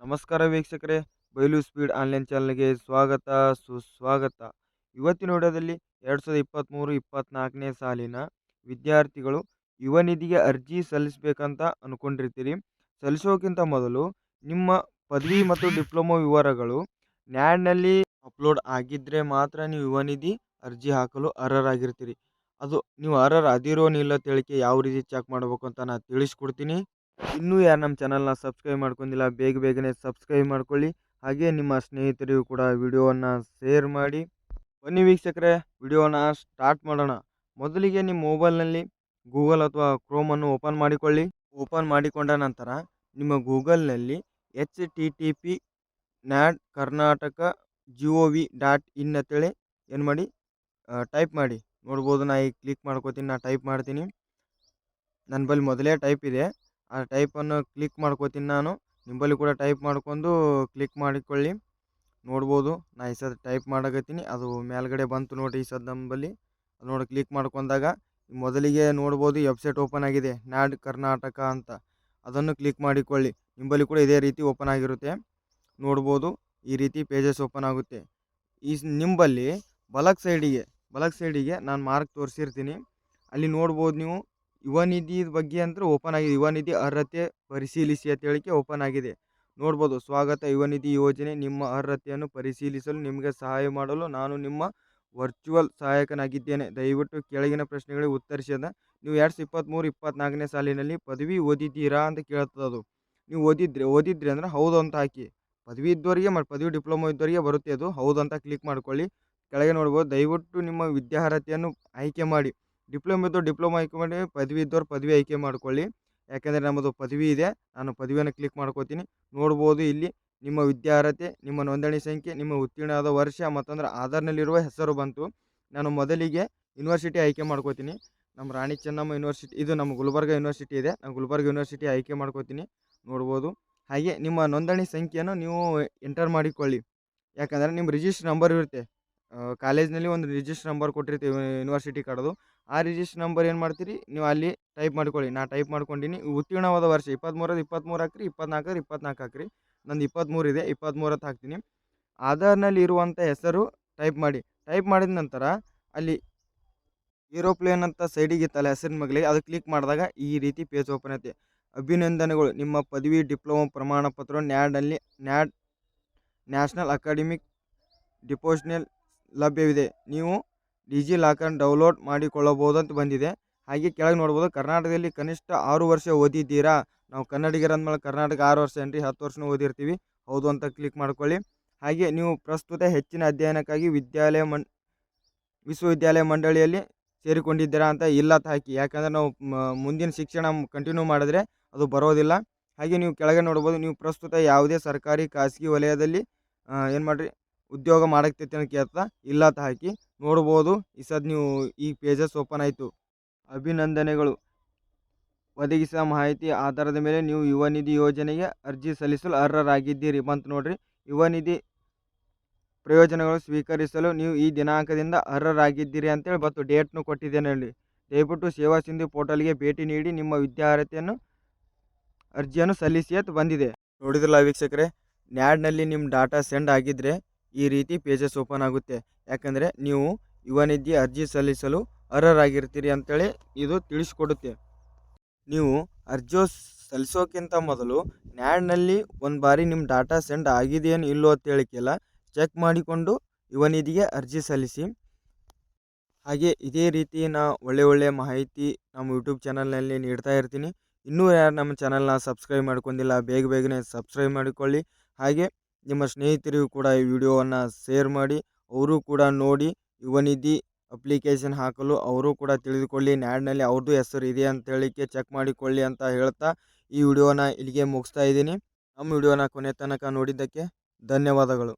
ನಮಸ್ಕಾರ ವೀಕ್ಷಕರೇ, ಬಯಲು ಸ್ಪೀಡ್ ಆನ್ಲೈನ್ ಚಾನಲ್ಗೆ ಸ್ವಾಗತ ಸುಸ್ವಾಗತ. ಇವತ್ತಿನ ವಿಡಿಯೋದಲ್ಲಿ 2023-24ನೇ ಸಾಲಿನ ವಿದ್ಯಾರ್ಥಿಗಳು ಯುವ ನಿಧಿಗೆ ಅರ್ಜಿ ಸಲ್ಲಿಸಬೇಕಂತ ಅಂದ್ಕೊಂಡಿರ್ತೀರಿ. ಸಲ್ಲಿಸೋಕ್ಕಿಂತ ಮೊದಲು ನಿಮ್ಮ ಪದವಿ ಮತ್ತು ಡಿಪ್ಲೊಮಾ ವಿವರಗಳು ನ್ಯಾಡ್ನಲ್ಲಿ ಅಪ್ಲೋಡ್ ಆಗಿದ್ದರೆ ಮಾತ್ರ ನೀವು ಯುವ ನಿಧಿ ಅರ್ಜಿ ಹಾಕಲು ಅರ್ಹರಾಗಿರ್ತೀರಿ. ಅದು ನೀವು ಅರ್ಹರಾದಿರೋನಿಲ್ಲ ತಿಳಿಕೆ ಯಾವ ರೀತಿ ಚೆಕ್ ಮಾಡಬೇಕು ಅಂತ ನಾನು ತಿಳಿಸ್ಕೊಡ್ತೀನಿ. ಇನ್ನೂ ಯಾರು ನಮ್ಮ ಚಾನಲ್ನ ಸಬ್ಸ್ಕ್ರೈಬ್ ಮಾಡ್ಕೊಂಡಿಲ್ಲ, ಬೇಗನೆ ಸಬ್ಸ್ಕ್ರೈಬ್ ಮಾಡ್ಕೊಳ್ಳಿ. ಹಾಗೆ ನಿಮ್ಮ ಸ್ನೇಹಿತರಿಗೂ ಕೂಡ ವಿಡಿಯೋವನ್ನು ಶೇರ್ ಮಾಡಿ. ಬನ್ನಿ ವೀಕ್ಷಕರೇ, ವಿಡಿಯೋನ ಸ್ಟಾರ್ಟ್ ಮಾಡೋಣ. ಮೊದಲಿಗೆ ನಿಮ್ಮ ಮೊಬೈಲ್ನಲ್ಲಿ ಗೂಗಲ್ ಅಥವಾ ಕ್ರೋಮನ್ನು ಓಪನ್ ಮಾಡಿಕೊಳ್ಳಿ. ಓಪನ್ ಮಾಡಿಕೊಂಡ ನಂತರ ನಿಮ್ಮ ಗೂಗಲ್ನಲ್ಲಿ http://NAD-Karnataka.gov.in ಅಂತೇಳಿ ಏನು ಮಾಡಿ ಟೈಪ್ ಮಾಡಿ. ನೋಡ್ಬೋದು, ನಾ ಈಗ ಕ್ಲಿಕ್ ಮಾಡ್ಕೋತೀನಿ. ನಾ ಟೈಪ್ ಮಾಡ್ತೀನಿ. ನನ್ನ ಬಳಿ ಮೊದಲೇ ಟೈಪ್ ಇದೆ. ಆ ಟೈಪನ್ನು ಕ್ಲಿಕ್ ಮಾಡ್ಕೋತೀನಿ ನಾನು. ನಿಂಬಲ್ಲಿ ಕೂಡ ಟೈಪ್ ಮಾಡ್ಕೊಂಡು ಕ್ಲಿಕ್ ಮಾಡಿಕೊಳ್ಳಿ. ನೋಡ್ಬೋದು, ನಾ ಈ ಸದ ಟೈಪ್ ಮಾಡಕತ್ತೀನಿ. ಅದು ಮೇಲ್ಗಡೆ ಬಂತು ನೋಡಿರಿ. ಈ ಸದ ನಂಬಲ್ಲಿ ಅದು ನೋಡಿ ಕ್ಲಿಕ್ ಮಾಡ್ಕೊಂಡಾಗ ಮೊದಲಿಗೆ ನೋಡ್ಬೋದು ವೆಬ್ಸೈಟ್ ಓಪನ್ ಆಗಿದೆ, ನ್ಯಾಡ್ ಕರ್ನಾಟಕ ಅಂತ. ಅದನ್ನು ಕ್ಲಿಕ್ ಮಾಡಿಕೊಳ್ಳಿ. ನಿಂಬಲ್ಲಿ ಕೂಡ ಇದೇ ರೀತಿ ಓಪನ್ ಆಗಿರುತ್ತೆ. ನೋಡ್ಬೋದು, ಈ ರೀತಿ ಪೇಜಸ್ ಓಪನ್ ಆಗುತ್ತೆ. ಈ ನಿಂಬಲ್ಲಿ ಬಲಕ್ ಸೈಡಿಗೆ ನಾನು ಮಾರ್ಕ್ ತೋರಿಸಿರ್ತೀನಿ. ಅಲ್ಲಿ ನೋಡ್ಬೋದು ನೀವು ಯುವ ನಿಧಿ ಬಗ್ಗೆ ಅಂತ ಓಪನ್ ಆಗಿದೆ. ಯುವ ನಿಧಿ ಅರ್ಹತೆ ಪರಿಶೀಲಿಸಿ ಅಂತ ಹೇಳಿಕೆ ಓಪನ್ ಆಗಿದೆ. ನೋಡ್ಬೋದು, ಸ್ವಾಗತ ಯುವ ನಿಧಿ ಯೋಜನೆ. ನಿಮ್ಮ ಅರ್ಹತೆಯನ್ನು ಪರಿಶೀಲಿಸಲು ನಿಮಗೆ ಸಹಾಯ ಮಾಡಲು ನಾನು ನಿಮ್ಮ ವರ್ಚುವಲ್ ಸಹಾಯಕನಾಗಿದ್ದೇನೆ. ದಯವಿಟ್ಟು ಕೆಳಗಿನ ಪ್ರಶ್ನೆಗಳಿಗೆ ಉತ್ತರಿಸಿದ. ನೀವು 2023-24ನೇ ಸಾಲಿನಲ್ಲಿ ಪದವಿ ಓದಿದ್ದೀರಾ ಅಂತ ಕೇಳ್ತದೆ. ಅದು ನೀವು ಓದಿದ್ರಿ ಅಂದ್ರೆ ಹೌದು ಅಂತ ಹಾಕಿ. ಪದವಿ ಇದ್ದವರಿಗೆ ಮತ್ತು ಪದವಿ ಡಿಪ್ಲೊಮಾ ಇದ್ದವರಿಗೆ ಬರುತ್ತೆ. ಅದು ಹೌದು ಅಂತ ಕ್ಲಿಕ್ ಮಾಡ್ಕೊಳ್ಳಿ. ಕೆಳಗೆ ನೋಡ್ಬೋದು, ದಯವಿಟ್ಟು ನಿಮ್ಮ ವಿದ್ಯಾರ್ಹತೆಯನ್ನು ಆಯ್ಕೆ ಮಾಡಿ. ಡಿಪ್ಲೊಮಾ ಇದ್ದವ್ರು ಡಿಪ್ಲೊಮಾ ಆಯ್ಕೆ ಮಾಡಿ, ಪದವಿ ಇದ್ದವ್ರು ಪದವಿ ಆಯ್ಕೆ ಮಾಡ್ಕೊಳ್ಳಿ. ಯಾಕೆಂದರೆ ನಮ್ಮದು ಪದವಿ ಇದೆ. ನಾನು ಪದವಿಯನ್ನು ಕ್ಲಿಕ್ ಮಾಡ್ಕೋತೀನಿ. ನೋಡ್ಬೋದು, ಇಲ್ಲಿ ನಿಮ್ಮ ವಿದ್ಯಾರ್ಹತೆ, ನಿಮ್ಮ ನೋಂದಣಿ ಸಂಖ್ಯೆ, ನಿಮ್ಮ ಉತ್ತೀರ್ಣ ಆದ ವರ್ಷ ಮತ್ತಂದ್ರೆ ಆಧಾರ್ನಲ್ಲಿರುವ ಹೆಸರು ಬಂತು. ನಾನು ಮೊದಲಿಗೆ ಯೂನಿವರ್ಸಿಟಿ ಆಯ್ಕೆ ಮಾಡ್ಕೋತೀನಿ. ನಮ್ಮ ರಾಣಿ ಚೆನ್ನಮ್ಮ ಯೂನಿವರ್ಸಿಟಿ, ಇದು ನಮ್ಮ ಗುಲ್ಬರ್ಗ ಯೂನಿವರ್ಸಿಟಿ ಇದೆ. ನಾನು ಗುಲ್ಬರ್ಗ ಯೂನಿವರ್ಸಿಟಿ ಆಯ್ಕೆ ಮಾಡ್ಕೋತೀನಿ. ನೋಡ್ಬೋದು, ಹಾಗೆ ನಿಮ್ಮ ನೋಂದಣಿ ಸಂಖ್ಯೆಯನ್ನು ನೀವು ಎಂಟರ್ ಮಾಡಿಕೊಳ್ಳಿ. ಯಾಕಂದರೆ ನಿಮ್ಮ ರಿಜಿಸ್ಟರ್ ನಂಬರ್ ಇರುತ್ತೆ. ಕಾಲೇಜ್ನಲ್ಲಿ ಒಂದು ರಿಜಿಸ್ಟರ್ ನಂಬರ್ ಕೊಟ್ಟಿರ್ತೀವಿ ಯೂನಿವರ್ಸಿಟಿ ಕಡೆದು. ಆ ರಿಜಿಸ್ಟರ್ ನಂಬರ್ ಏನು ಮಾಡ್ತೀರಿ ನೀವು ಅಲ್ಲಿ ಟೈಪ್ ಮಾಡ್ಕೊಳ್ಳಿ. ನಾ ಟೈಪ್ ಮಾಡ್ಕೊಂಡಿನಿ. ಉತ್ತೀರ್ಣವಾದ ವರ್ಷ 23 ಹಾಕ್ರಿ, 24 ಹಾಕ್ರಿ. ನಂದು 23 ಇದೆ, 23 ಹಾಕ್ತೀನಿ. ಆಧಾರ್ನಲ್ಲಿ ಇರುವಂಥ ಹೆಸರು ಟೈಪ್ ಮಾಡಿ. ಟೈಪ್ ಮಾಡಿದ ನಂತರ ಅಲ್ಲಿ ಏರೋಪ್ಲೇನ್ ಅಂತ ಸೈಡಿಗೆ ಇತ್ತಲ್ಲ ಹೆಸರಿನ ಮಗಳಿಗೆ, ಅದು ಕ್ಲಿಕ್ ಮಾಡಿದಾಗ ಈ ರೀತಿ ಪೇಜ್ ಓಪನ್ ಐತೆ. ಅಭಿನಂದನೆಗಳು, ನಿಮ್ಮ ಪದವಿ ಡಿಪ್ಲೊಮಾ ಪ್ರಮಾಣ ಪತ್ರ ನ್ಯಾಡ್ ನ್ಯಾಷನಲ್ ಅಕಾಡೆಮಿಕ್ ಡಿಪೋಸಿಟ್ನಲ್ಲಿ ಲಭ್ಯವಿದೆ. ನೀವು ಡಿಜಿ ಲಾಕರ್ ಡೌನ್ಲೋಡ್ ಮಾಡಿಕೊಳ್ಳಬಹುದು ಅಂತ ಬಂದಿದೆ. ಹಾಗೆ ಕೆಳಗೆ ನೋಡ್ಬೋದು, ಕರ್ನಾಟಕದಲ್ಲಿ ಕನಿಷ್ಠ 6 ವರ್ಷ ಓದಿದ್ದೀರಾ? ನಾವು ಕನ್ನಡಿಗರ ಅಂದಮೇಲೆ ಕರ್ನಾಟಕ 6 ವರ್ಷ ಏನ್ರಿ, 10 ವರ್ಷನೂ ಓದಿರ್ತೀವಿ. ಹೌದು ಅಂತ ಕ್ಲಿಕ್ ಮಾಡ್ಕೊಳ್ಳಿ. ಹಾಗೆ ನೀವು ಪ್ರಸ್ತುತ ಹೆಚ್ಚಿನ ಅಧ್ಯಯನಕ್ಕಾಗಿ ವಿಶ್ವವಿದ್ಯಾಲಯ ಮಂಡಳಿಯಲ್ಲಿ ಸೇರಿಕೊಂಡಿದ್ದೀರಾ ಅಂತ ಇಲ್ಲ ಅಂತ ಹಾಕಿ. ಯಾಕಂದರೆ ನಾವು ಮುಂದಿನ ಶಿಕ್ಷಣ ಕಂಟಿನ್ಯೂ ಮಾಡಿದ್ರೆ ಅದು ಬರೋದಿಲ್ಲ. ಹಾಗೆ ನೀವು ಕೆಳಗೆ ನೋಡ್ಬೋದು, ನೀವು ಪ್ರಸ್ತುತ ಯಾವುದೇ ಸರ್ಕಾರಿ ಖಾಸಗಿ ವಲಯದಲ್ಲಿ ಏನು ಮಾಡಿರಿ ಉದ್ಯೋಗ ಮಾಡಕ್ತೈತಿ ಅಂತ ಕೇಳ್ತಾ ಇಲ್ಲ ಅಂತ ಹಾಕಿ. ನೋಡ್ಬೋದು, ಈ ಸದ್ ನೀವು ಈ ಪೇಜಸ್ ಓಪನ್ ಆಯಿತು. ಅಭಿನಂದನೆಗಳು, ಒದಗಿಸಿದ ಮಾಹಿತಿ ಆಧಾರದ ಮೇಲೆ ನೀವು ಯುವ ನಿಧಿ ಯೋಜನೆಗೆ ಅರ್ಜಿ ಸಲ್ಲಿಸಲು ಅರ್ಹರಾಗಿದ್ದೀರಿ ಬಂತು ನೋಡ್ರಿ. ಯುವ ನಿಧಿ ಪ್ರಯೋಜನಗಳು ಸ್ವೀಕರಿಸಲು ನೀವು ಈ ದಿನಾಂಕದಿಂದ ಅರ್ಹರಾಗಿದ್ದೀರಿ ಅಂತೇಳಿ ಮತ್ತು ಡೇಟ್ನು ಕೊಟ್ಟಿದ್ದೇನೆ ಹೇಳಿ. ದಯವಿಟ್ಟು ಸೇವಾ ಸಿಂಧು ಪೋರ್ಟಲ್ಗೆ ಭೇಟಿ ನೀಡಿ ನಿಮ್ಮ ವಿದ್ಯಾರ್ಹತೆಯನ್ನು ಅರ್ಜಿಯನ್ನು ಸಲ್ಲಿಸಿ ಅಂತ ಬಂದಿದೆ. ನೋಡಿದ್ರಲ್ಲ ವೀಕ್ಷಕರೇ, ನ್ಯಾಡ್ನಲ್ಲಿ ನಿಮ್ಮ ಡಾಟಾ ಸೆಂಡ್ ಆಗಿದ್ದರೆ ಈ ರೀತಿ ಪೇಜಸ್ ಓಪನ್ ಆಗುತ್ತೆ. ಯಾಕಂದರೆ ನೀವು ಯುವ ನಿಧಿ ಅರ್ಜಿ ಸಲ್ಲಿಸಲು ಅರ್ಹರಾಗಿರ್ತೀರಿ ಅಂತೇಳಿ ಇದು ತಿಳಿಸ್ಕೊಡುತ್ತೆ. ನೀವು ಅರ್ಜಿ ಸಲ್ಲಿಸೋಕ್ಕಿಂತ ಮೊದಲು ನ್ಯಾಡ್ನಲ್ಲಿ ಒಂದು ಬಾರಿ ನಿಮ್ಮ ಡಾಟಾ ಸೆಂಡ್ ಆಗಿದೆಯೇನು ಇಲ್ಲೋ ಅಂತ ಹೇಳಿಕೆಲ್ಲ ಚೆಕ್ ಮಾಡಿಕೊಂಡು ಯುವ ನಿಧಿಗೆ ಅರ್ಜಿ ಸಲ್ಲಿಸಿ. ಹಾಗೆ ಇದೇ ರೀತಿ ನಾ ಒಳ್ಳೆ ಮಾಹಿತಿ ನಮ್ಮ ಯೂಟ್ಯೂಬ್ ಚಾನಲ್ನಲ್ಲಿ ನೀಡ್ತಾ ಇರ್ತೀನಿ. ಇನ್ನೂ ಯಾರು ನಮ್ಮ ಚಾನಲ್ನ ಸಬ್ಸ್ಕ್ರೈಬ್ ಮಾಡ್ಕೊಂಡಿಲ್ಲ, ಬೇಗನೆ ಸಬ್ಸ್ಕ್ರೈಬ್ ಮಾಡಿಕೊಳ್ಳಿ. ಹಾಗೆ ನಿಮ್ಮ ಸ್ನೇಹಿತರಿಗೂ ಕೂಡ ಈ ವಿಡಿಯೋವನ್ನು ಶೇರ್ ಮಾಡಿ. ಅವರು ಕೂಡ ನೋಡಿ ಯುವ ನಿಧಿ ಅಪ್ಲಿಕೇಶನ್ ಹಾಕಲು ಅವರು ಕೂಡ ತಿಳಿದುಕೊಳ್ಳಿ. ನ್ಯಾಡ್ನಲ್ಲಿ ಅವ್ರದ್ದು ಹೆಸರು ಇದೆ ಅಂತ ಹೇಳಿಕೆ ಚೆಕ್ ಮಾಡಿಕೊಳ್ಳಿ ಅಂತ ಹೇಳ್ತಾ ಈ ವಿಡಿಯೋನ ಇಲ್ಲಿಗೆ ಮುಗಿಸ್ತಾ ಇದ್ದೀನಿ. ನಮ್ಮ ವಿಡಿಯೋನ ಕೊನೆ ತನಕ ನೋಡಿದ್ದಕ್ಕೆ ಧನ್ಯವಾದಗಳು.